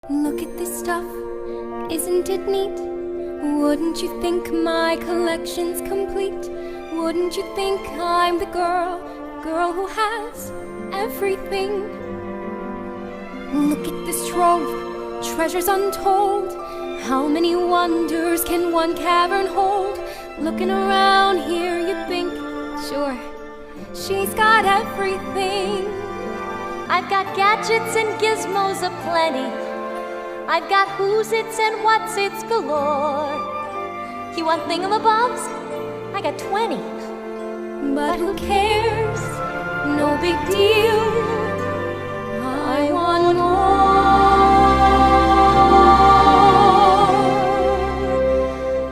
Look at this stuff, isn't it neat? Wouldn't you think my collection's complete? Wouldn't you think I'm the girl who has everything? Look at this trove, treasures untold. How many wonders can one cavern hold? Looking around here you'd think, sure, she's got everything. I've got gadgets and gizmos aplenty. I've got who's-its and what's-its galore. You want thingamabobs? I got 20. But who cares? No big deal. I want more.